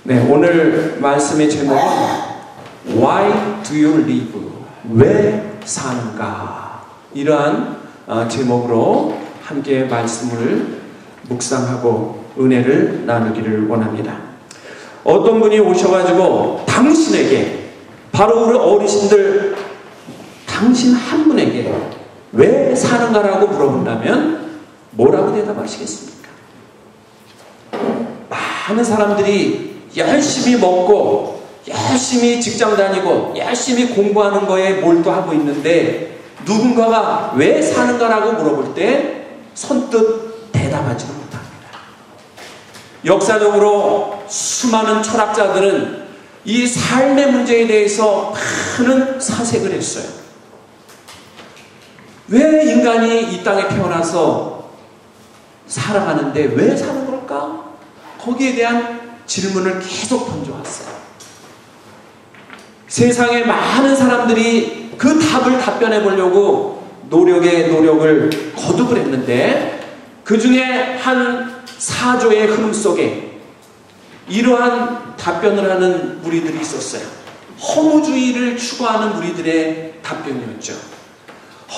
네, 오늘 말씀의 제목은 Why do you live? 왜 사는가? 이러한 제목으로 함께 말씀을 묵상하고 은혜를 나누기를 원합니다. 어떤 분이 오셔가지고 당신에게, 바로 우리 어르신들 당신 한 분에게 왜 사는가라고 물어본다면 뭐라고 대답하시겠습니까? 많은 사람들이 열심히 먹고 열심히 직장 다니고 열심히 공부하는 거에 몰두하고 있는데 누군가가 왜 사는가라고 물어볼 때 선뜻 대답하지는 못합니다. 역사적으로 수많은 철학자들은 이 삶의 문제에 대해서 많은 사색을 했어요. 왜 인간이 이 땅에 태어나서 살아가는데 왜 사는 걸까? 거기에 대한 질문을 계속 던져왔어요. 세상에 많은 사람들이 그 답을 답변해 보려고 노력에 노력을 거듭을 했는데 그 중에 한 사조의 흐름 속에 이러한 답변을 하는 무리들이 있었어요. 허무주의를 추구하는 무리들의 답변이었죠.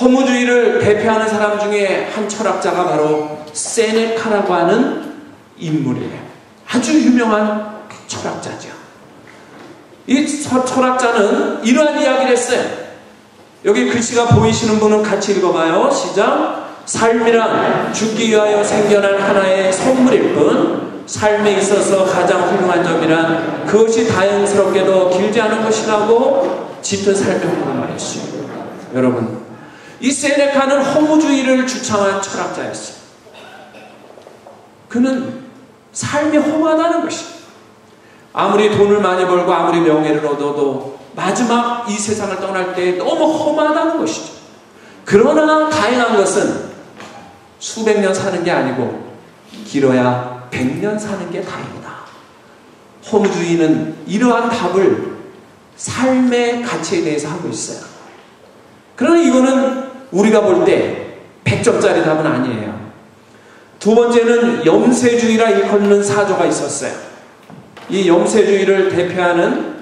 허무주의를 대표하는 사람 중에 한 철학자가 바로 세네카라고 하는 인물이에요. 아주 유명한 철학자죠. 이 철학자는 이러한 이야기를 했어요. 여기 글씨가 보이시는 분은 같이 읽어봐요. 시작. 삶이란 죽기 위하여 생겨난 하나의 선물일 뿐 삶에 있어서 가장 훌륭한 점이란 그것이 다행스럽게도 길지 않은 것이라고 짙은 삶의 흐름을 말했어요. 여러분, 이 세네카는 허무주의를 주창한 철학자였어요. 그는 삶이 험하다는 것입니다. 아무리 돈을 많이 벌고 아무리 명예를 얻어도 마지막 이 세상을 떠날 때 너무 험하다는 것이죠. 그러나 다행한 것은 수백 년 사는 게 아니고 길어야 100년 사는 게 다행이다. 허무주의는 이러한 답을 삶의 가치에 대해서 하고 있어요. 그러나 이거는 우리가 볼 때 100점짜리 답은 아니에요. 두 번째는 염세주의라 일컫는 사조가 있었어요. 이 염세주의를 대표하는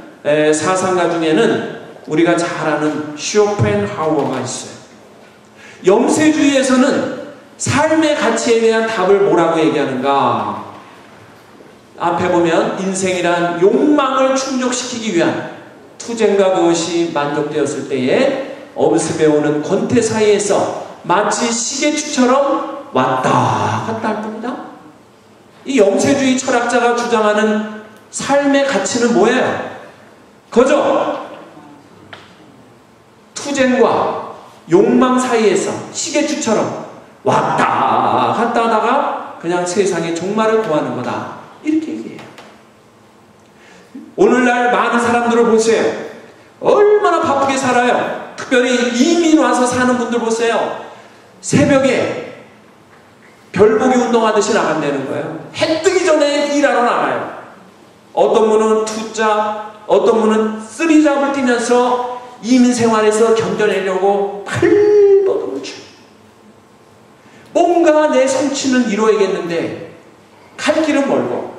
사상가 중에는 우리가 잘 아는 쇼펜하우어가 있어요. 염세주의에서는 삶의 가치에 대한 답을 뭐라고 얘기하는가? 앞에 보면 인생이란 욕망을 충족시키기 위한 투쟁과 그것이 만족되었을 때에 어부습에 오는 권태 사이에서 마치 시계추처럼 왔다 갔다 할 겁니다. 이 염세주의 철학자가 주장하는 삶의 가치는 뭐예요? 그죠? 투쟁과 욕망 사이에서 시계추처럼 왔다 갔다 하다가 그냥 세상의 종말을 구하는 거다. 이렇게 얘기해요. 오늘날 많은 사람들을 보세요. 얼마나 바쁘게 살아요. 특별히 이민 와서 사는 분들 보세요. 새벽에 별보기 운동하듯이 나간다는 거예요. 해 뜨기 전에 일하러 나가요. 어떤 분은 투잡, 어떤 분은 쓰리잡을 뛰면서 이민 생활에서 견뎌내려고 팔버둥을 쳐요. 뭔가 내 성취는 이루어야겠는데 갈 길은 멀고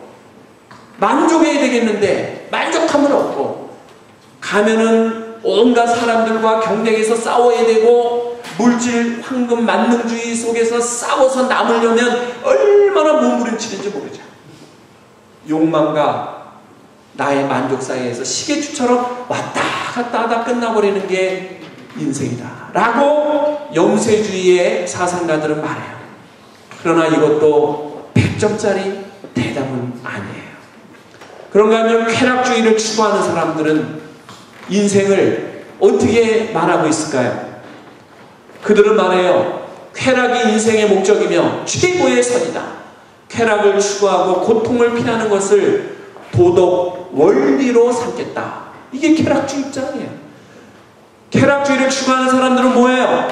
만족해야 되겠는데 만족함은 없고 가면은 온갖 사람들과 경쟁에서 싸워야 되고 물질, 황금, 만능주의 속에서 싸워서 남으려면 얼마나 몸부림치는지 모르죠. 욕망과 나의 만족 사이에서 시계추처럼 왔다 갔다 하다 끝나버리는 게 인생이다 라고 염세주의의 사상가들은 말해요. 그러나 이것도 100점짜리 대답은 아니에요. 그런가 하면 쾌락주의를 추구하는 사람들은 인생을 어떻게 말하고 있을까요? 그들은 말해요. 쾌락이 인생의 목적이며 최고의 선이다. 쾌락을 추구하고 고통을 피하는 것을 도덕, 원리로 삼겠다. 이게 쾌락주의 입장이에요. 쾌락주의를 추구하는 사람들은 뭐예요?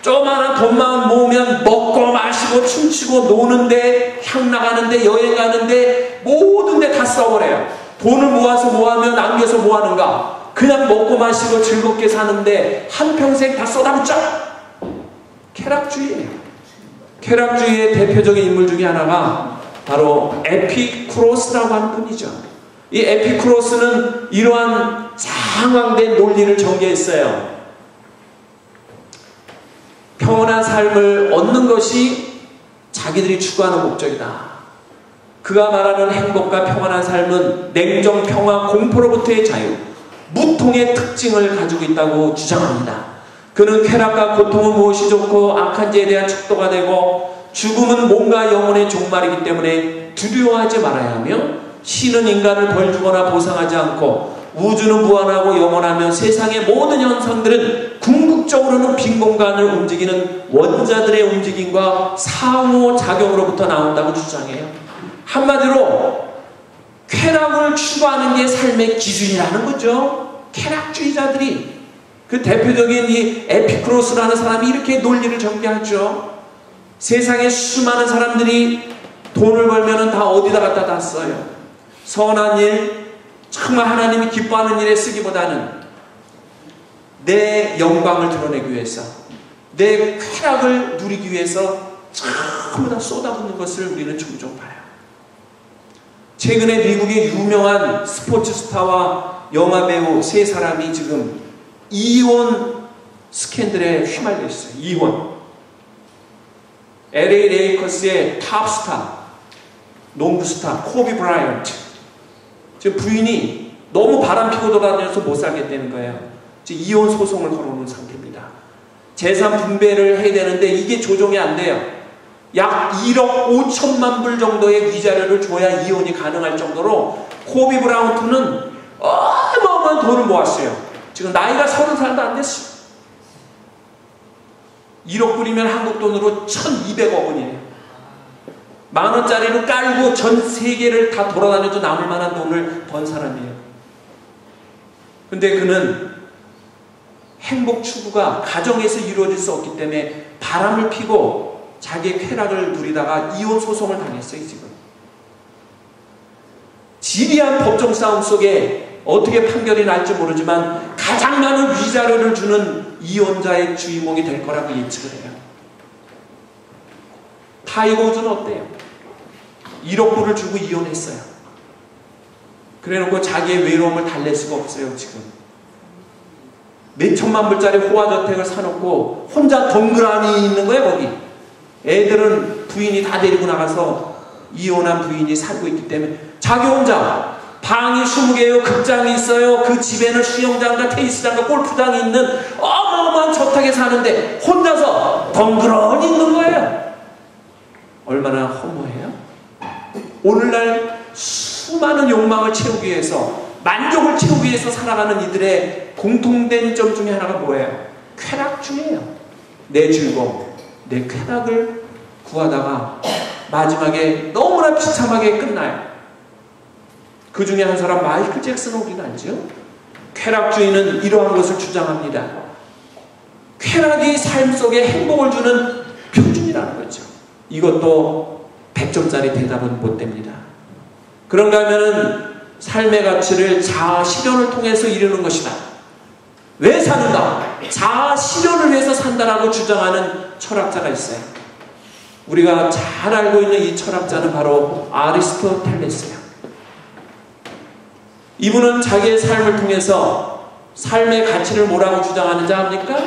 조그마한 돈만 모으면 먹고 마시고 춤추고 노는데 향 나가는데 여행 가는데 모든 데 다 써버려요. 돈을 모으면 남겨서 뭐하는가? 그냥 먹고 마시고 즐겁게 사는데 한평생 다 쏟아붓자. 쾌락주의예요. 쾌락주의의 대표적인 인물 중에 하나가 바로 에피쿠로스라고 하는 분이죠. 이 에피쿠로스는 이러한 장황된 논리를 전개했어요. 평온한 삶을 얻는 것이 자기들이 추구하는 목적이다. 그가 말하는 행복과 평안한 삶은 냉정, 평화, 공포로부터의 자유, 무통의 특징을 가지고 있다고 주장합니다. 그는 쾌락과 고통은 무엇이 좋고 악한지에 대한 척도가 되고 죽음은 몸과 영혼의 종말이기 때문에 두려워하지 말아야 하며 신은 인간을 벌주거나 보상하지 않고 우주는 무한하고 영원하며 세상의 모든 현상들은 궁극적으로는 빈 공간을 움직이는 원자들의 움직임과 상호작용으로부터 나온다고 주장해요. 한마디로 쾌락을 추구하는 게 삶의 기준이라는 거죠. 쾌락주의자들이, 그 대표적인 이 에피쿠로스라는 사람이 이렇게 논리를 전개하죠. 세상에 수많은 사람들이 돈을 벌면 다 어디다 갖다 써요. 선한 일, 정말 하나님이 기뻐하는 일에 쓰기보다는 내 영광을 드러내기 위해서, 내 쾌락을 누리기 위해서 전부 다 쏟아붓는 것을 우리는 종종 봐요. 최근에 미국의 유명한 스포츠 스타와 영화배우 세 사람이 지금 이혼 스캔들에 휘말려 있어요. 이혼. LA 레이커스의 탑스타, 농구스타 코비 브라이언트. 지금 부인이 너무 바람피고 돌아다녀서 못 살겠다는 거예요. 지금 이혼 소송을 걸어놓은 상태입니다. 재산 분배를 해야 되는데 이게 조정이 안 돼요. 약 1억 5천만 불 정도의 위자료를 줘야 이혼이 가능할 정도로 코비 브라이언트는 어마어마한 돈을 모았어요. 지금 나이가 30살도 안 됐어요. 1억 불이면 한국 돈으로 1200억 원이에요. 만원짜리로 깔고 전 세계를 다 돌아다녀도 남을 만한 돈을 번 사람이에요. 근데 그는 행복 추구가 가정에서 이루어질 수 없기 때문에 바람을 피고 자기의 쾌락을 누리다가 이혼 소송을 당했어요. 지금 지리한 법정 싸움 속에 어떻게 판결이 날지 모르지만 가장 많은 위자료를 주는 이혼자의 주인공이 될 거라고 예측을 해요. 타이거 우즈는 어때요? 1억 불을 주고 이혼했어요. 그래놓고 자기의 외로움을 달랠 수가 없어요. 지금 몇 천만 불짜리 호화저택을 사놓고 혼자 덩그러니 있는 거예요. 거기 애들은 부인이 다 데리고 나가서 이혼한 부인이 살고 있기 때문에 자기 혼자 방이 20개요. 극장이 있어요. 그 집에는 수영장과 테니스장과 골프장이 있는 어마어마한 저택에 사는데 혼자서 덩그러니 있는 거예요. 얼마나 허무해요? 오늘날 수많은 욕망을 채우기 위해서, 만족을 채우기 위해서 살아가는 이들의 공통된 점 중에 하나가 뭐예요? 쾌락주의예요. 내 즐거움, 내 쾌락을 구하다가 마지막에 너무나 비참하게 끝나요. 그 중에 한 사람 마이클 잭슨을 우리가 알죠? 쾌락주의는 이러한 것을 주장합니다. 쾌락이 삶 속에 행복을 주는 표준이라는 거죠. 이것도 100점짜리 대답은 못 됩니다. 그런가 하면은 삶의 가치를 자아 실현을 통해서 이루는 것이다. 왜 사는가? 자아 실현을 위해서 산다라고 주장하는 철학자가 있어요. 우리가 잘 알고 있는 이 철학자는 바로 아리스토텔레스예요. 이분은 자기의 삶을 통해서 삶의 가치를 뭐라고 주장하는지 압니까?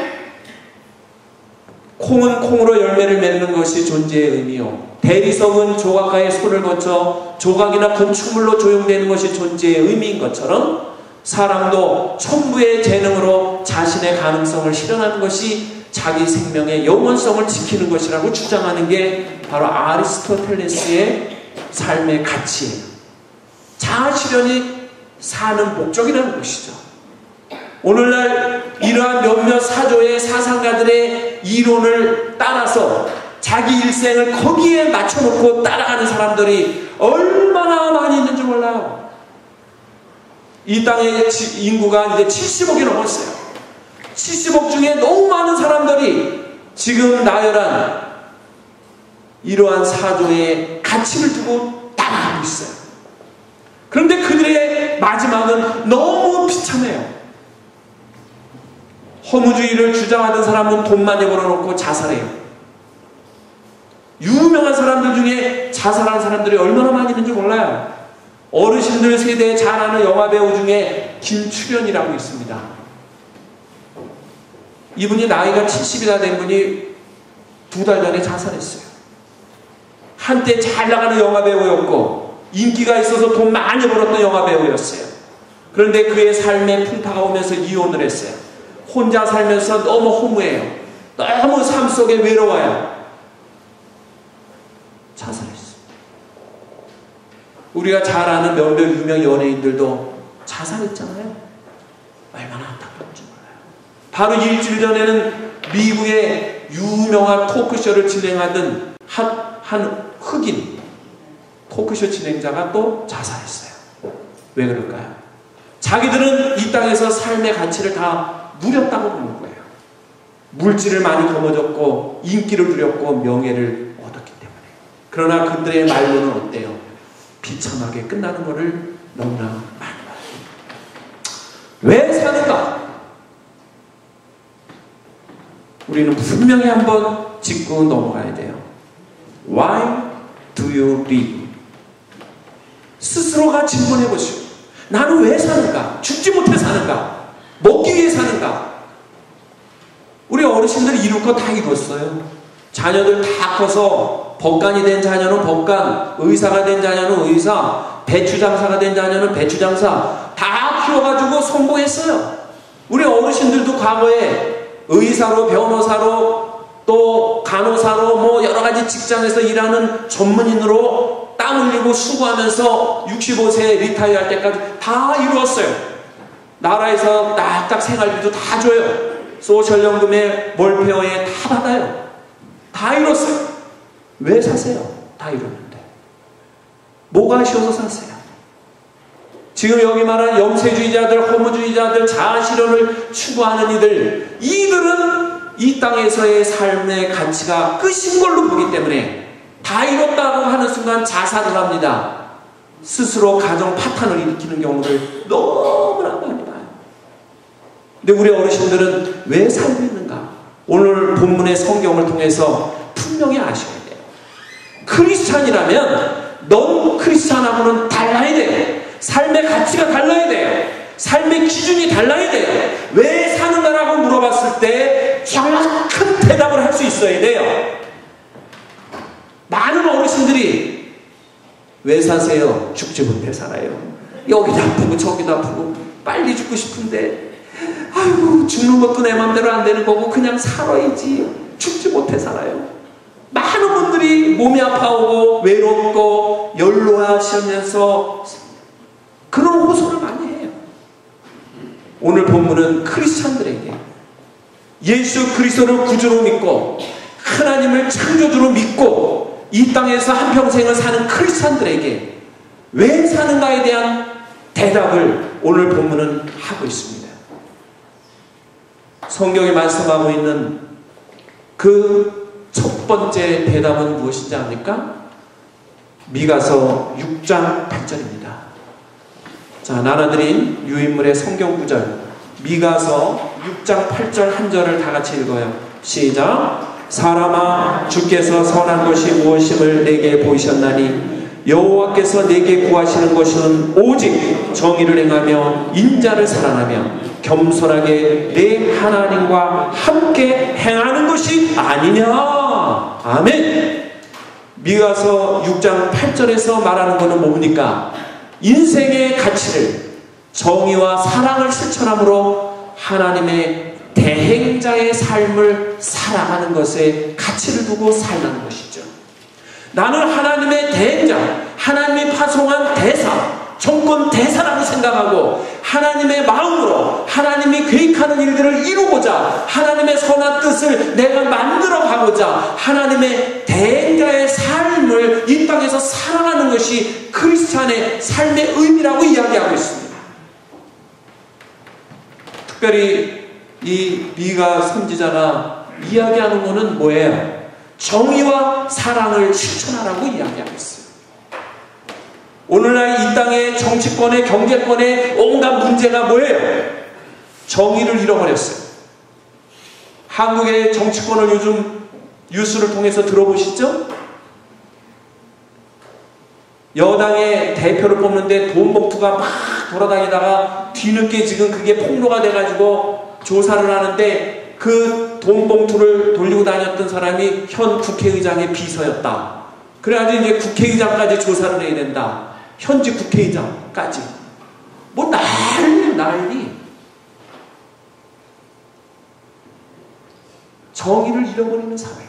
콩은 콩으로 열매를 맺는 것이 존재의 의미요. 대리석은 조각가의 손을 거쳐 조각이나 건축물로 조형되는 것이 존재의 의미인 것처럼 사람도 천부의 재능으로 자신의 가능성을 실현하는 것이 자기 생명의 영원성을 지키는 것이라고 주장하는 게 바로 아리스토텔레스의 삶의 가치예요. 자아 실현이 사는 목적이라는 것이죠. 오늘날 이러한 몇몇 사조의 사상가들의 이론을 따라서 자기 일생을 거기에 맞춰놓고 따라가는 사람들이 얼마나 많이 있는지 몰라요. 이 땅의 인구가 이제 70억이 넘었어요. 70억 중에 너무 많은 사람들이 지금 나열한 이러한 사조의 가치를 두고 따라가고 있어요. 그런데 그들의 마지막은 너무 비참해요. 허무주의를 주장하던 사람은 돈 많이 벌어놓고 자살해요. 유명한 사람들 중에 자살한 사람들이 얼마나 많이 있는지 몰라요. 어르신들 세대에 잘 아는 영화배우 중에 김출연이라고 있습니다. 이분이 나이가 70이나 된 분이 2달 전에 자살했어요. 한때 잘 나가는 영화배우였고 인기가 있어서 돈 많이 벌었던 영화배우였어요. 그런데 그의 삶에 풍파가 오면서 이혼을 했어요. 혼자 살면서 너무 허무해요. 너무 삶 속에 외로워요. 자살했어요. 우리가 잘 아는 몇몇 유명 연예인들도 자살했잖아요. 얼마나 안타까운지 몰라요. 바로 일주일 전에는 미국의 유명한 토크쇼를 진행하던 한 흑인 토크쇼 진행자가 또 자살했어요. 왜 그럴까요? 자기들은 이 땅에서 삶의 가치를 다 누렸다고 보는 거예요. 물질을 많이 거머쥐었고 인기를 누렸고 명예를 얻었기 때문에. 그러나 그들의 말로는 어때요? 비참하게 끝나는 것을 너무나 많이 봐요. 왜 사는가? 우리는 분명히 한번 짚고 넘어가야 돼요. Why do you live? 스스로가 질문해 보시오. 나는 왜 사는가? 죽지 못해 사는가? 먹기 위해 사는가? 우리 어르신들이 이룰 거 다 이뤘어요. 자녀들 다 커서 법관이 된 자녀는 법관, 의사가 된 자녀는 의사, 배추장사가 된 자녀는 배추장사 다 키워가지고 성공했어요. 우리 어르신들도 과거에 의사로, 변호사로, 또 간호사로 뭐 여러 가지 직장에서 일하는 전문인으로 땀 흘리고 수고하면서 65세 리타이어 할 때까지 다 이루었어요. 나라에서 딱딱 생활비도 다 줘요. 소셜연금에 월페어에 다 받아요. 다 이뤘어요. 왜 사세요? 다 이뤘는데. 뭐가 아쉬워서 사세요? 지금 여기 말한 염세주의자들, 허무주의자들, 자아실현을 추구하는 이들은 이 땅에서의 삶의 가치가 끝인 걸로 보기 때문에 다 이뤘다고 하는 순간 자살을 합니다. 스스로 가정 파탄을 일으키는 경우를 너무나 많이 봐요. 근데 우리 어르신들은 왜 살고 있는가? 오늘 본문의 성경을 통해서 분명히 아셔야 돼요. 크리스찬이라면 넌 크리스찬하고는 달라야 돼요. 삶의 가치가 달라야 돼요. 삶의 기준이 달라야 돼요. 왜 사는가라고 물어봤을 때 정확한 대답을 할 수 있어야 돼요. 많은 어르신들이 왜 사세요? 죽지 못해 살아요. 여기도 아프고 저기도 아프고 빨리 죽고 싶은데 아이고 죽는 것도 내 맘대로 안 되는 거고 그냥 살아야지. 죽지 못해 살아요. 많은 분들이 몸이 아파오고 외롭고 연로하시면서 그런 호소를 많이 해요. 오늘 본문은 크리스찬들에게 예수 그리스도를 구주로 믿고 하나님을 창조주로 믿고 이 땅에서 한평생을 사는 크리스찬들에게 왜 사는가에 대한 대답을 오늘 본문은 하고 있습니다. 성경이 말씀하고 있는 그 첫 번째 대답은 무엇인지 압니까? 미가서 6장 8절입니다. 자, 나눠드린 유인물의 성경 구절 미가서 6장 8절 한 절을 다 같이 읽어요. 시작. 사람아 주께서 선한 것이 무엇임을 내게 보이셨나니 여호와께서 내게 구하시는 것은 오직 정의를 행하며 인자를 사랑하며 겸손하게 내 하나님과 함께 행하는 것이 아니냐. 아멘. 미가서 6장 8절에서 말하는 것은 뭡니까? 인생의 가치를 정의와 사랑을 실천함으로 하나님의 대행자의 삶을 살아가는 것에 가치를 두고 살라는 것이죠. 나는 하나님의 대행자, 하나님이 파송한 대사, 정권 대사라고 생각하고 하나님의 마음으로 하나님이 계획하는 일들을 이루고자 하나님의 선한 뜻을 내가 만들어 가고자 하나님의 대행자의 삶을 이 땅에서 살아가는 것이 크리스찬의 삶의 의미라고 이야기하고 있습니다. 특별히 이 미가 선지자가 이야기하는 것은 뭐예요? 정의와 사랑을 실천하라고 이야기하고 있어요. 오늘날 이 땅의 정치권의 경제권의 온갖 문제가 뭐예요? 정의를 잃어버렸어요. 한국의 정치권을 요즘 뉴스를 통해서 들어보시죠? 여당의 대표를 뽑는데 돈 봉투가 막 돌아다니다가 뒤늦게 지금 그게 폭로가 돼가지고 조사를 하는데 그 돈 봉투를 돌리고 다녔던 사람이 현 국회의장의 비서였다. 그래가지고 이제 국회의장까지 조사를 해야 된다. 현직 국회의장까지. 뭐 난리. 정의를 잃어버리는 사회.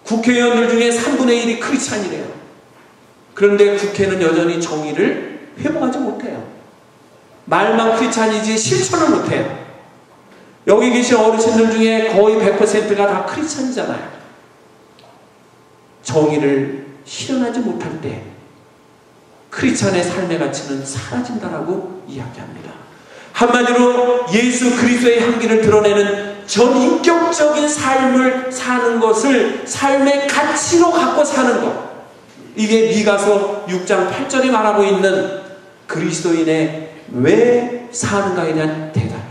국회의원들 중에 3분의 1이 크리스찬이래요. 그런데 국회는 여전히 정의를 회복하지 못해요. 말만 크리스찬이지 실천을 못해요. 여기 계신 어르신들 중에 거의 100%가 다 크리스찬이잖아요. 정의를 실현하지 못할 때 크리스찬의 삶의 가치는 사라진다라고 이야기합니다. 한마디로 예수 그리스도의 향기를 드러내는 전인격적인 삶을 사는 것을 삶의 가치로 갖고 사는 것, 이게 미가서 6장 8절이 말하고 있는 그리스도인의 왜 사는가에 대한 대답이에요.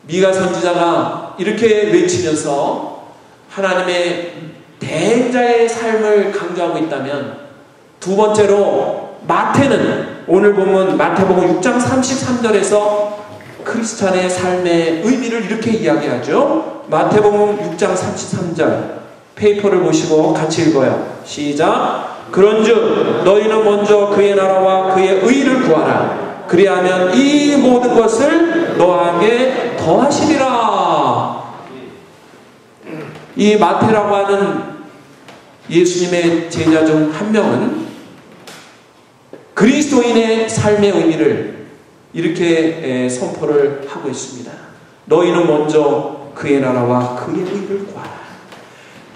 미가 선지자가 이렇게 외치면서 하나님의 대행자의 삶을 강조하고 있다면, 두 번째로 마태는 오늘 보면 마태복음 6장 33절에서 크리스찬의 삶의 의미를 이렇게 이야기하죠. 마태복음 6장 33절 페이퍼를 보시고 같이 읽어요. 시작. 그런즉 너희는 먼저 그의 나라와 그의 의를 구하라. 그리하면 이 모든 것을 너에게 더하시리라. 이 마태라고 하는 예수님의 제자 중 한 명은 그리스도인의 삶의 의미를 이렇게 선포를 하고 있습니다. 너희는 먼저 그의 나라와 그의 의를 구하라.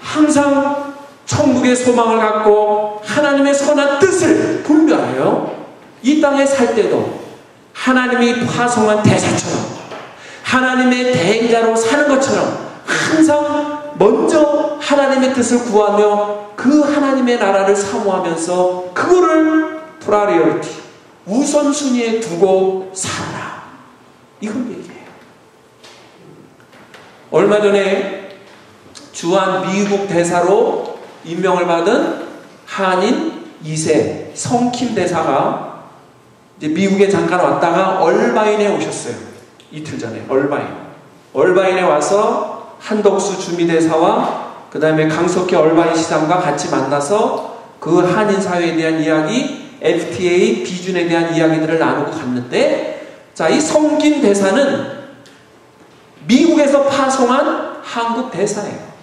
항상 천국의 소망을 갖고 하나님의 선한 뜻을 분별하여 이 땅에 살 때도 하나님이 파송한 대사처럼 하나님의 대행자로 사는 것처럼 항상 먼저 하나님의 뜻을 구하며 그 하나님의 나라를 사모하면서 그거를 프라이어리티, 우선순위에 두고 살아라. 이건 얘기예요. 얼마 전에 주한 미국 대사로 임명을 받은 한인 2세 성킴 대사가 이제 미국에 잠깐 왔다가 얼바인에 오셨어요. 이틀 전에 얼바인에 와서 한덕수 주미대사와 그 다음에 강석희 얼바인 시장과 같이 만나서 그 한인 사회에 대한 이야기, FTA 비준에 대한 이야기들을 나누고 갔는데, 자, 이 성김 대사는 미국에서 파송한 한국 대사예요.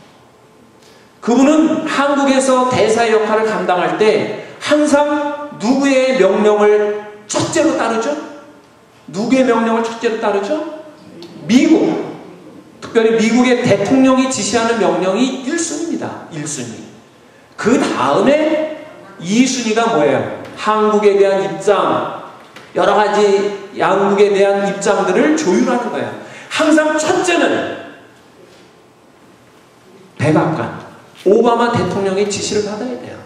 그분은 한국에서 대사의 역할을 감당할 때 항상 누구의 명령을 첫째로 따르죠? 누구의 명령을 첫째로 따르죠? 미국. 특별히 미국의 대통령이 지시하는 명령이 1순위입니다. 1순위. 그 다음에 2순위가 뭐예요? 한국에 대한 입장, 여러 가지 양국에 대한 입장들을 조율하는 거예요. 항상 첫째는 백악관, 오바마 대통령의 지시를 받아야 돼요.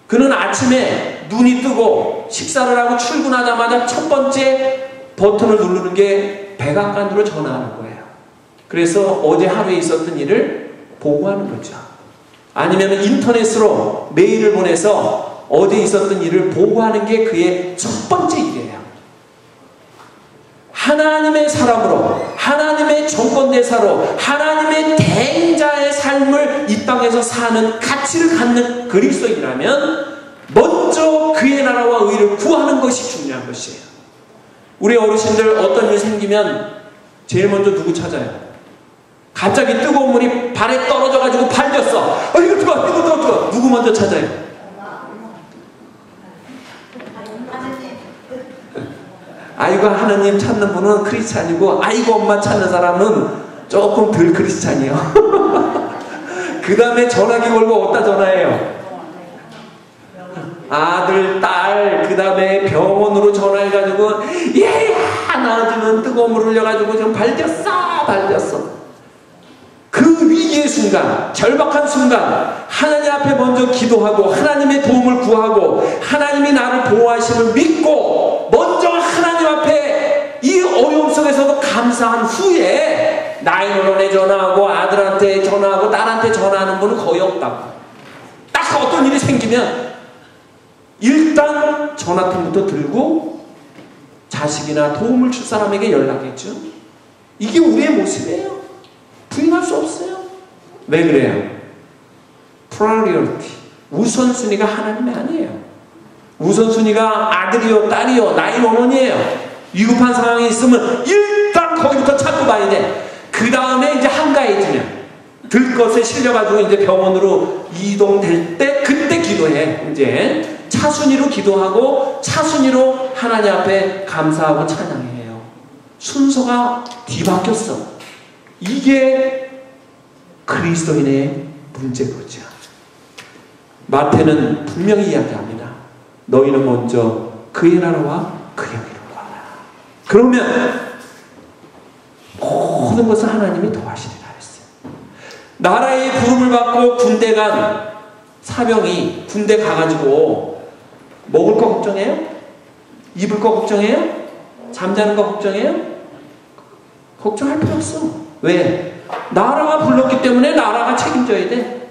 그는 아침에 눈이 뜨고 식사를 하고 출근하자마자 첫 번째 버튼을 누르는 게 백악관으로 전화하는 거예요. 그래서 어제 하루에 있었던 일을 보고하는 거죠. 아니면 인터넷으로 메일을 보내서 어제 있었던 일을 보고하는 게 그의 첫 번째 일이에요. 하나님의 사람으로, 하나님의 정권대사로, 하나님의 대행자의 삶을 이 땅에서 사는 가치를 갖는 그리스도인이라면 먼저 그의 나라와 의를 구하는 것이 중요한 것이에요. 우리 어르신들 어떤 일이 생기면 제일 먼저 누구 찾아요? 갑자기 뜨거운 물이 발에 떨어져가지고 발렸어. 이거 뜨거워. 누구 먼저 찾아요? 아이고 하느님 찾는 분은 크리스찬이고, 아이고 엄마 찾는 사람은 조금 덜 크리스찬이요. 그 다음에 전화기 걸고 어디다 전화해요? 아들, 딸, 그 다음에 병원으로 전화해가지고 얘야 나와주면 뜨거운 물 흘려가지고 좀 발렸어. 그 위기의 순간, 절박한 순간 하나님 앞에 먼저 기도하고 하나님의 도움을 구하고 하나님이 나를 보호하심을 믿고 먼저 하나님 앞에 이 어려움 속에서도 감사한 후에 911에 전화하고 아들한테 전화하고 딸한테 전화하는 분은 거의 없다고. 딱 어떤 일이 생기면 일단 전화통부터 들고 자식이나 도움을 줄 사람에게 연락했죠. 이게 우리의 모습이에요. 부인할 수 없어요. 왜 그래요? priority. 우선순위가 하나님이 아니에요. 우선순위가 아들이요 딸이요 911이에요. 위급한 상황이 있으면 일단 거기부터 찾고 봐야 돼. 그 다음에 이제 한가해지면 들것에 실려가지고 이제 병원으로 이동될 때 그때 기도해. 이제 차순위로 기도하고 차순위로 하나님 앞에 감사하고 찬양해요. 순서가 뒤바뀌었어. 이게 그리스도인의 문제거죠. 마태는 분명히 이야기합니다. 너희는 먼저 그의 나라와 그의 의를 구하라. 그러면 모든 것을 하나님이 더하시리라 했어요. 나라의 부름을 받고 군대 간 사병이 군대 가가지고 먹을 거 걱정해요? 입을 거 걱정해요? 잠자는 거 걱정해요? 걱정할 필요 없어. 왜? 나라가 불렀기 때문에 나라가 책임져야 돼.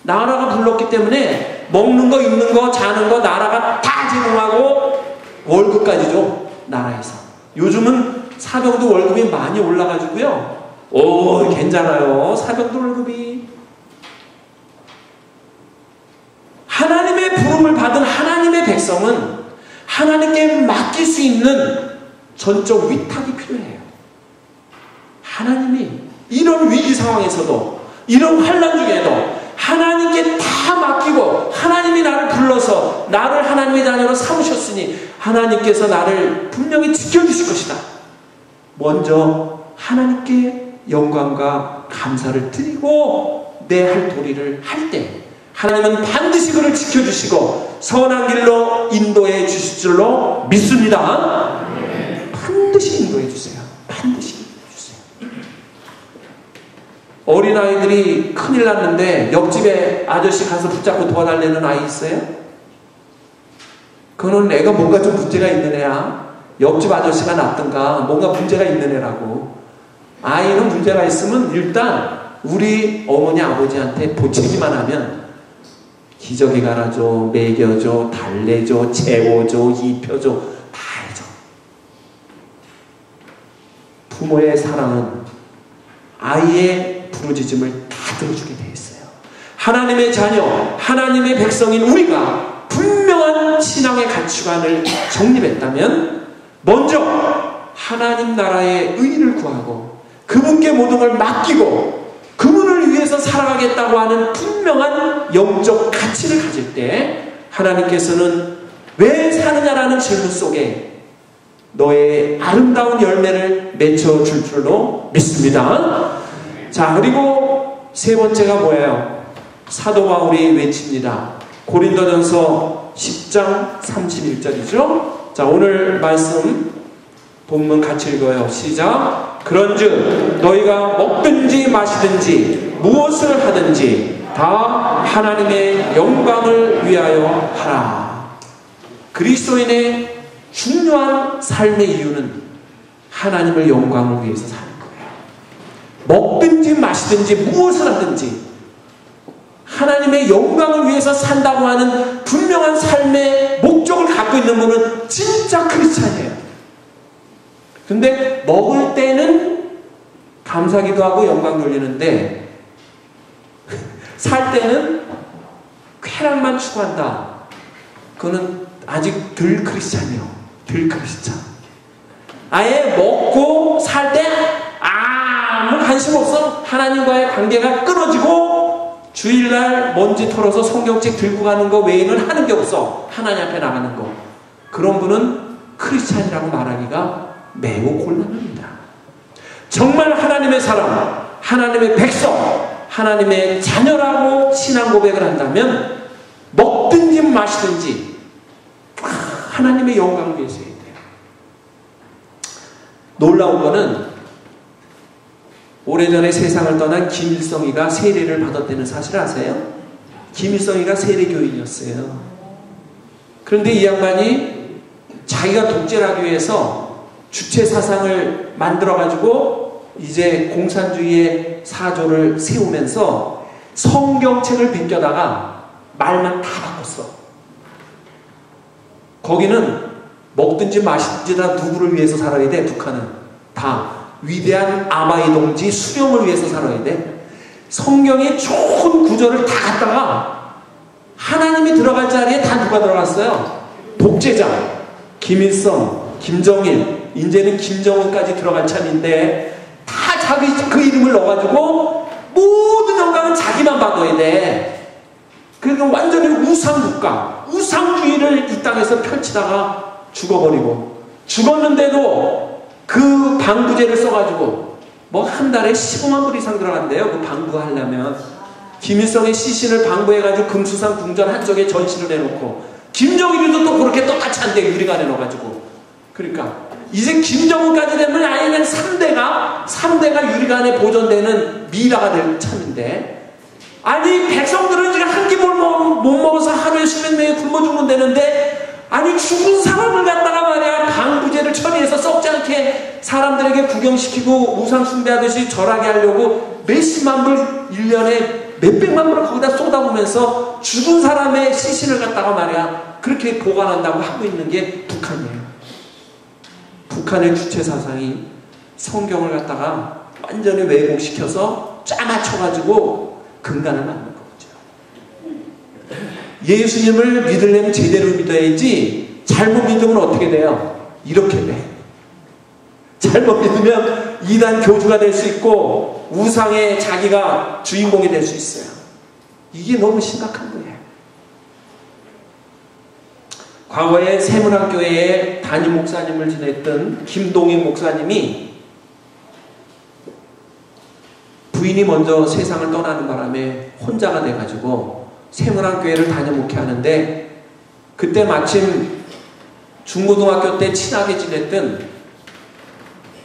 나라가 불렀기 때문에 먹는 거, 입는 거, 자는 거 나라가 다 제공하고 월급까지 줘. 나라에서. 요즘은 사병도 월급이 많이 올라가지고요. 오, 괜찮아요. 사병도 월급이. 하나님의 부름을 받은 하나님의 백성은 하나님께 맡길 수 있는 전적 위탁이 필요해요. 하나님이 이런 위기 상황에서도 이런 환난 중에도 하나님께 다 맡기고 하나님이 나를 불러서 나를 하나님의 자녀로 삼으셨으니 하나님께서 나를 분명히 지켜주실 것이다. 먼저 하나님께 영광과 감사를 드리고 내 할 도리를 할 때 하나님은 반드시 그를 지켜주시고 선한 길로 인도해 주실 줄로 믿습니다. 반드시 인도해 주세요. 반드시 인도해 주세요. 어린아이들이 큰일 났는데 옆집에 아저씨 가서 붙잡고 도와달라는 아이 있어요? 그거는 애가 뭔가 좀 문제가 있는 애야. 옆집 아저씨가 낫든가 뭔가 문제가 있는 애라고. 아이는 문제가 있으면 일단 우리 어머니 아버지한테 보채기만 하면 기저귀 갈아줘, 먹여줘, 달래줘, 재워줘, 입혀줘, 다 해줘. 부모의 사랑은 아이의 부르짖음을 다 들어주게 되어 있어요. 하나님의 자녀, 하나님의 백성인 우리가 분명한 신앙의 가치관을 정립했다면 먼저 하나님 나라의 의를 구하고 그분께 모든 걸 맡기고 그분을 위해서 살아가겠다고 하는 분명한 영적 가치를 가질 때 하나님께서는 왜 사느냐라는 질문 속에 너의 아름다운 열매를 맺혀줄 줄로 믿습니다. 자, 그리고 세 번째가 뭐예요? 사도 바울이 외칩니다. 고린도전서 10장 31절이죠. 자, 오늘 말씀 본문 같이 읽어요. 시작. 그런즉 너희가 먹든지 마시든지 무엇을 하든지 다 하나님의 영광을 위하여 하라. 그리스도인의 중요한 삶의 이유는 하나님의 영광을 위해서 사는 거예요. 먹든지 마시든지 무엇을 하든지 하나님의 영광을 위해서 산다고 하는 분명한 삶의 목적을 갖고 있는 분은 진짜 크리스찬이에요. 근데 먹을 때는 감사기도 하고 영광 돌리는데 살 때는 쾌락만 추구한다. 그거는 아직 덜 크리스찬이에요. 덜 크리스찬. 아예 먹고 살 때 아무 관심 없어. 하나님과의 관계가 끊어지고 주일날 먼지 털어서 성경책 들고 가는 거 외에는 하는 게 없어. 하나님 앞에 나가는 거. 그런 분은 크리스찬이라고 말하기가 매우 곤란합니다. 정말 하나님의 사람, 하나님의 백성, 하나님의 자녀라고 신앙 고백을 한다면 먹든지 마시든지 하나님의 영광을 위해서 해야 돼요. 놀라운 거는 오래전에 세상을 떠난 김일성이가 세례를 받았다는 사실 아세요? 김일성이가 세례교인이었어요. 그런데 이 양반이 자기가 독재를 하기 위해서 주체 사상을 만들어가지고 이제 공산주의의 사조를 세우면서 성경책을 베껴다가 말만 다 바꿨어. 거기는 먹든지 마시든지 다 누구를 위해서 살아야 돼. 북한은 다 위대한 아마이 동지 수령을 위해서 살아야 돼. 성경의 좋은 구절을 다 갖다가 하나님이 들어갈 자리에 다 누가 들어갔어요? 독재자 김일성, 김정일, 이제는 김정은까지 들어갈 참인데 다 자기 그 이름을 넣어가지고 모든 영광은 자기만 받아야 돼. 그러니까 완전히 우상국가, 우상주의를 이 땅에서 펼치다가 죽어버리고, 죽었는데도 그 방부제를 써가지고 뭐 한 달에 15만 불 이상 들어간대요. 그 방부하려면. 김일성의 시신을 방부해가지고 금수산 궁전 한쪽에 전시를 해놓고, 김정일이도 또 그렇게 똑같이 한대. 유리관에 넣어가지고. 그러니까 이제 김정은까지 되면 아예 그냥 3대가 유리관에 보존되는 미라가 될 참인데, 아니 백성들은 지금 한 끼 못 먹어서 하루에 수백 명이 굶어 죽는다는데, 아니 죽은 사람을 갖다가 말이야 방부제를 처리해서 썩지 않게 사람들에게 구경시키고 우상 숭배하듯이 절하게 하려고 몇십만 불 1년에 몇백만 불을 거기다 쏟아보면서 죽은 사람의 시신을 갖다가 말이야 그렇게 보관한다고 하고 있는 게 북한이에요. 북한의 주체 사상이 성경을 갖다가 완전히 왜곡시켜서 짜맞춰가지고 근간을 만든 거죠. 예수님을 믿으려면 제대로 믿어야지, 잘못 믿으면 어떻게 돼요? 이렇게 돼. 잘못 믿으면 이단 교주가 될 수 있고 우상의 자기가 주인공이 될 수 있어요. 이게 너무 심각한 거예요. 과거에 세문학교회의 담임 목사님을 지냈던 김동인 목사님이 부인이 먼저 세상을 떠나는 바람에 혼자가 돼가지고 세문학교회를 담임 목회하는데, 그때 마침 중고등학교 때 친하게 지냈던,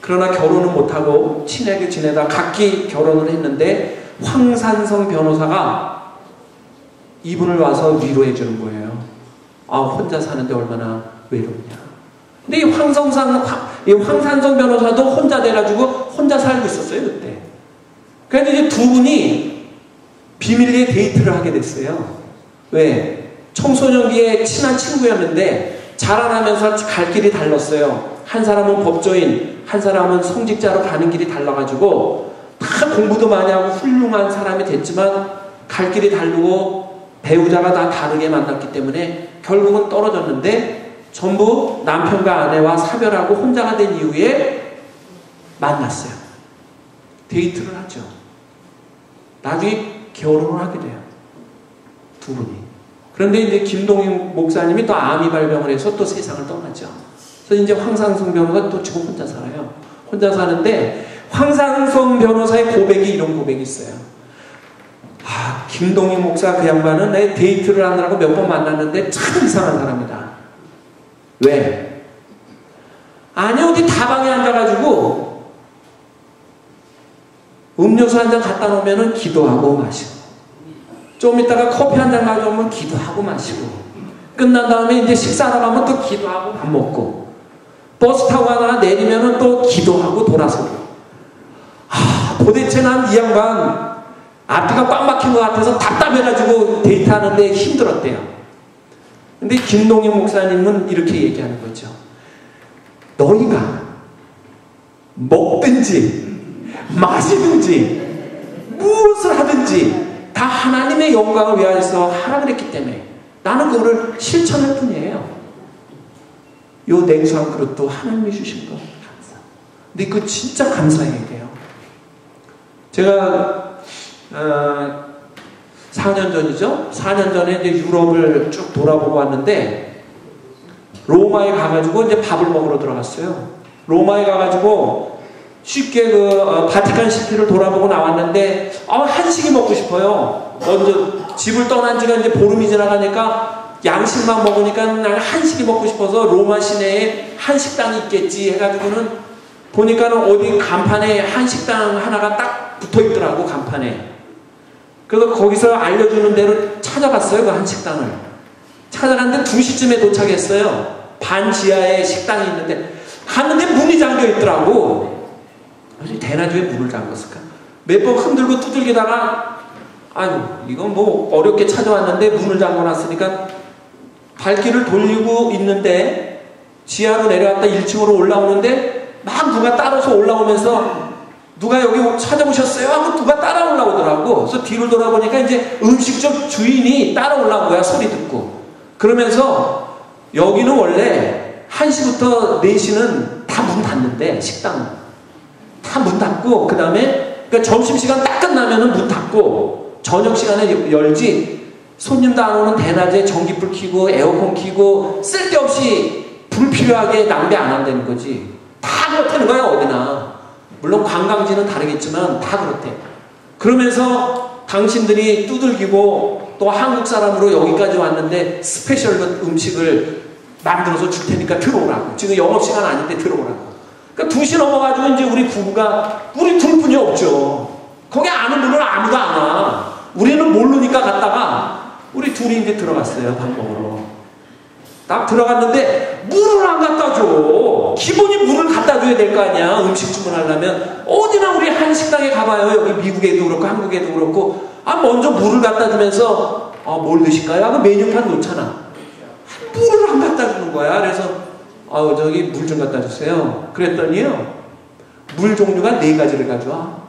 그러나 결혼은 못하고 친하게 지내다 각기 결혼을 했는데 황산성 변호사가 이분을 와서 위로해 주는 거예요. 아, 혼자 사는데 얼마나 외롭냐. 근데 이 황산성 변호사도 혼자 돼가지고 혼자 살고 있었어요, 그때. 그래서 이제 두 분이 비밀리에 데이트를 하게 됐어요. 왜? 청소년기에 친한 친구였는데 자라나면서 갈 길이 달랐어요. 한 사람은 법조인, 한 사람은 성직자로 가는 길이 달라가지고 다 공부도 많이 하고 훌륭한 사람이 됐지만 갈 길이 다르고 배우자가 다 다르게 만났기 때문에 결국은 떨어졌는데, 전부 남편과 아내와 사별하고 혼자가 된 이후에 만났어요. 데이트를 하죠. 나중에 결혼을 하게 돼요, 두 분이. 그런데 이제 김동인 목사님이 또 암이 발병을 해서 또 세상을 떠나죠. 그래서 이제 황상성 변호사가 또 지금 혼자 살아요. 혼자 사는데 황상성 변호사의 고백이 이런 고백이 있어요. 아, 김동인 목사 그 양반은 내 데이트를 하느라고 몇 번 만났는데 참 이상한 사람이다. 왜? 아니, 어디 다방에 앉아가지고 음료수 한 잔 갖다 놓으면 기도하고 마시고, 좀 있다가 커피 한 잔 가져오면 기도하고 마시고, 끝난 다음에 이제 식사하러 가면 또 기도하고 밥 먹고, 버스 타고 가다가 내리면 또 기도하고 돌아서고. 아, 도대체 난 이 양반 앞뒤가 꽉 막힌 것 같아서 답답해가지고 데이트하는데 힘들었대요. 근데 김동인 목사님은 이렇게 얘기하는 거죠. 너희가 먹든지 마시든지 무엇을 하든지 다 하나님의 영광을 위하여서 하라 그랬기 때문에 나는 그거를 실천할 뿐이에요. 요 냉수 한 그릇도 하나님이 주신 거 감사. 근데 그거 진짜 감사해야 돼요. 제가 4년 전이죠? 4년 전에 이제 유럽을 쭉 돌아보고 왔는데, 로마에 가가지고 이제 밥을 먹으러 들어갔어요. 로마에 가가지고 쉽게 바티칸 시티를 돌아보고 나왔는데, 한식이 먹고 싶어요. 먼저 집을 떠난 지가 이제 보름이 지나가니까 양식만 먹으니까 난 한식이 먹고 싶어서 로마 시내에 한식당이 있겠지 해가지고는 보니까는 어디 간판에 한식당 하나가 딱 붙어 있더라고, 간판에. 그래서 거기서 알려주는 대로 찾아갔어요, 그 한식당을. 찾아갔는데 2시쯤에 도착했어요. 반 지하에 식당이 있는데, 갔는데 문이 잠겨 있더라고. 대낮에 물을 잠궜을까? 몇 번 흔들고 두들기다가 아유 이건 뭐 어렵게 찾아왔는데 문을 잠궈놨으니까 발길을 돌리고 있는데 지하로 내려왔다 1층으로 올라오는데 막 누가 따라서 올라오면서 누가 여기 찾아오셨어요? 하고 누가 따라 올라오더라고. 그래서 뒤를 돌아보니까 이제 음식점 주인이 따라 올라온 거야. 소리 듣고. 그러면서 여기는 원래 1시부터 4시는 다 문 닫는데 식당은 다 문 닫고 그 다음에 그러니까 점심시간 딱 끝나면은 문 닫고 저녁 시간에 열지. 손님도 안 오는 대낮에 전기불 켜고 에어컨 켜고 쓸데없이 불필요하게 낭비 안 한다는 거지. 다 그렇다는 거야 어디나. 물론 관광지는 다르겠지만 다 그렇대. 그러면서 당신들이 두들기고 또 한국 사람으로 여기까지 왔는데 스페셜 음식을 만들어서 줄 테니까 들어오라고. 지금 영업시간 아닌데 들어오라고. 그러니까 2시 넘어가지고 이제 우리 부부가 우리 둘뿐이 없죠. 거기 아는 분은 아무도 안 와. 우리는 모르니까 갔다가 우리 둘이 이제 들어갔어요. 밥 먹으러. 딱 들어갔는데 물을 안 갖다 줘. 기본이 물을 갖다 줘야 될 거 아니야. 음식 주문하려면. 어디나 우리 한식당에 가봐요. 여기 미국에도 그렇고 한국에도 그렇고 먼저 물을 갖다 주면서 뭘 드실까요? 하고 메뉴판 놓잖아. 물을 안 갖다 주는 거야. 그래서 저기 물 좀 갖다 주세요. 그랬더니요. 물 종류가 4가지를 가져와.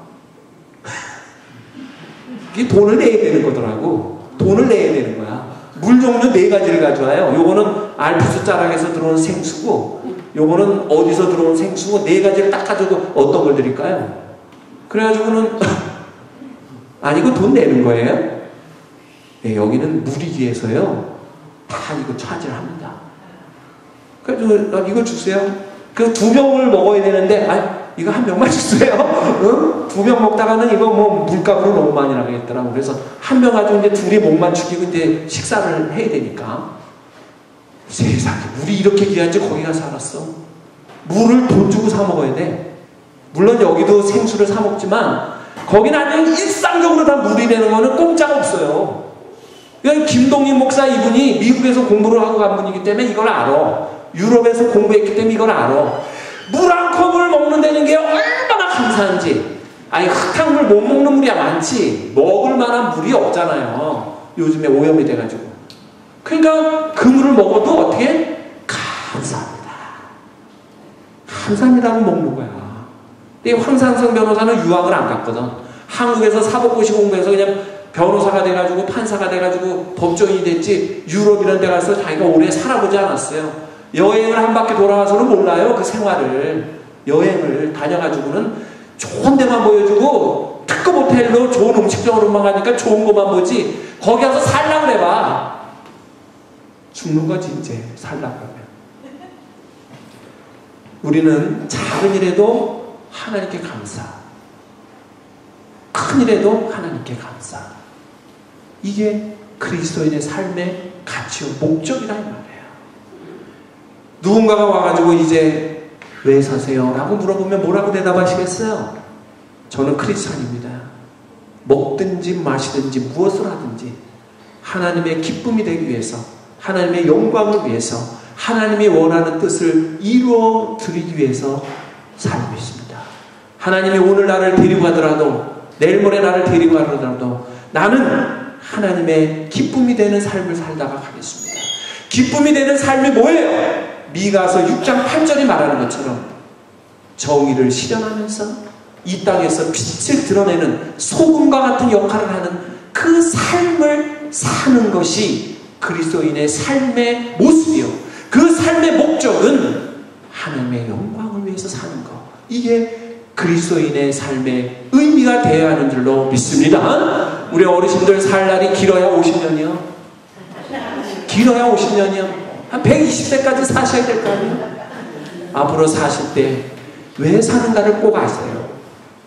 이게 돈을 내야 되는 거더라고. 돈을 내야 되는 거야. 물 종류 4가지를 가져와요. 요거는 알프스 자락에서 들어온 생수고, 요거는 어디서 들어온 생수고, 4가지를 딱 가지고 어떤 걸 드릴까요? 그래가지고는, 이거 돈 내는 거예요? 네, 여기는 물이 위해서요. 다 이거 차지를 합니다. 그래서 이거 주세요. 그 2병을 먹어야 되는데, 이거 1병만 주세요. 응? 2병 먹다가는 이거 뭐 물값으로 너무 많이 나가겠더라고. 그래서 1병 가지고 이제 둘이 목만 축이고 이제 식사를 해야 되니까. 세상에, 물이 이렇게 귀한지 거기 가서 알았어. 물을 돈 주고 사 먹어야 돼. 물론 여기도 생수를 사 먹지만, 거기는 아주 일상적으로 다 물이라는 거는 공짜가 없어요. 그러니까 김동인 목사 이분이 미국에서 공부를 하고 간 분이기 때문에 이걸 알아. 유럽에서 공부했기 때문에 이걸 알아. 물 한 컵을 먹는다는 게 얼마나 감사한지. 흙탕물 못 먹는 물이야 많지. 먹을 만한 물이 없잖아요. 요즘에 오염이 돼가지고. 그러니까 그 물을 먹어도 어떻게? 감사합니다. 감사합니다고 먹는 거야. 근데 황상성 변호사는 유학을 안 갔거든. 한국에서 사법고시 공부해서 그냥 변호사가 돼가지고 판사가 돼가지고 법조인이 됐지 유럽 이런 데 가서 자기가 오래 살아보지 않았어요. 여행을 한 바퀴 돌아와서는 몰라요. 그 생활을. 여행을 다녀가지고는 좋은 데만 보여주고 특급 호텔로 좋은 음식점으로만 가니까 좋은 것만 보지. 거기 가서 살라고 해봐. 죽는 거지 이제 살라고 하면. 우리는 작은 일에도 하나님께 감사, 큰 일에도 하나님께 감사. 이게 그리스도인의 삶의 가치와 목적이라 이 말이에요. 누군가가 와가지고 이제 왜 사세요? 라고 물어보면 뭐라고 대답하시겠어요? 저는 크리스찬입니다. 먹든지 마시든지 무엇을 하든지 하나님의 기쁨이 되기 위해서, 하나님의 영광을 위해서, 하나님이 원하는 뜻을 이루어 드리기 위해서 살고 있습니다. 하나님이 오늘 나를 데리고 가더라도, 내일 모레 나를 데리고 가더라도 나는 하나님의 기쁨이 되는 삶을 살다가 가겠습니다. 기쁨이 되는 삶이 뭐예요? 미가서 6장 8절이 말하는 것처럼 정의를 실현하면서 이 땅에서 빛을 드러내는 소금과 같은 역할을 하는 그 삶을 사는 것이 그리스도인의 삶의 모습이요. 그 삶의 목적은 하나님의 영광을 위해서 사는 것. 이게 그리스도인의 삶의 의미가 되어야 하는 줄로 믿습니다. 우리 어르신들 살 날이 길어야 50년이요. 길어야 50년이요. 한 120세까지 사셔야 될 거 아니에요? 앞으로 사실 때 왜 사는가를 꼭 아세요.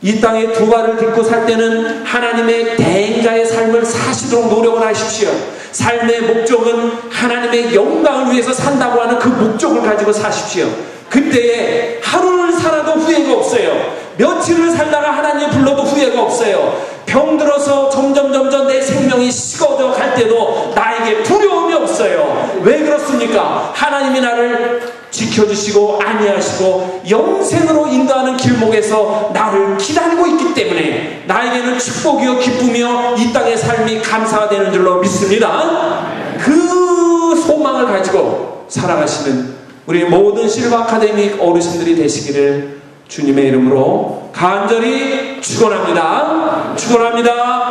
이 땅에 두 발을 딛고 살 때는 하나님의 대행자의 삶을 사시도록 노력을 하십시오. 삶의 목적은 하나님의 영광을 위해서 산다고 하는 그 목적을 가지고 사십시오. 그때에 하루를 살아도 후회가 없어요. 며칠을 살다가 하나님 불러도 후회가 없어요. 병들어서 점점 내 생명이 식어져 갈 때도 나에게 두려움이 없어요. 없어요. 왜 그렇습니까? 하나님이 나를 지켜주시고 안위하시고 영생으로 인도하는 길목에서 나를 기다리고 있기 때문에 나에게는 축복이요 기쁨이요 이 땅의 삶이 감사가 되는 줄로 믿습니다. 그 소망을 가지고 살아가시는 우리 모든 실버 아카데믹 어르신들이 되시기를 주님의 이름으로 간절히 축원합니다. 축원합니다.